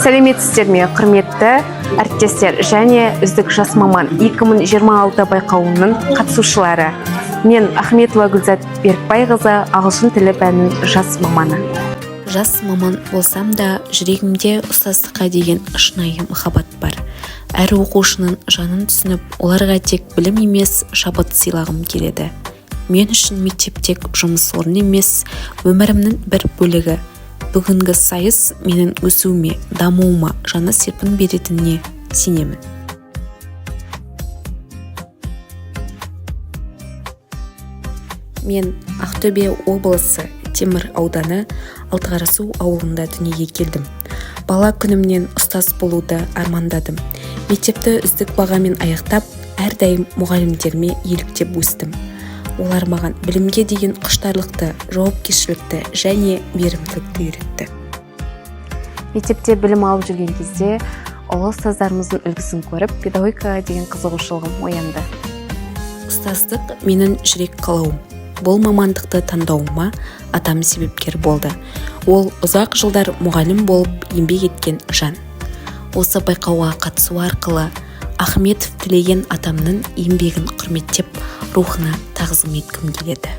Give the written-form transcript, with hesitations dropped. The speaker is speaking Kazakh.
Сәлеметсіздер ме, құрметті әріптестер және үздік жас маман 2026 байқауының қатысушылары. Мен Ахметова Гүлзат Берікбайқызы, ағылшын тілі пәнінің жас маманы. Жас маман болсам да, жүрегімде ұстаздыққа деген шынайы махаббат бар. Әр оқушының жанын түсініп, оларға тек білім емес, шабыт сыйлағым келеді. Мен үшін мектеп тек жұмыс орны емес, өмірімнің бір бөлігі. Бүгінгі сайыс менің өсуіме, дамуыма жаңа серпін беретініне сенемін. Мен Ақтөбе облысы Темір ауданы Алтықарасу ауылында дүниеге келдім. Бала күнімнен ұстаз болуды армандадым. Мектепті үздік бағамен аяқтап, әрдайым мұғалімдеріме еліктеп өстім. Олар маған білімге деген құштарлықты, жауапкершілікті және мейірімділікті үйретті. Мектепте білім алып жүрген кезде ұлы ұстаздарымыздың үлгісін көріп, педагогикаға деген қызығушылығым оянды. Ұстаздық менің жүрек қалауым. Бұл мамандықты таңдауыма атам себепкер болды. Ол ұзақ жылдар мұғалім болып еңбек еткен жан. Осы байқауға қатысу арқылы Ахметов тілеген атамның еңбегін құрметтеп, рухына тағзым еткім келеді.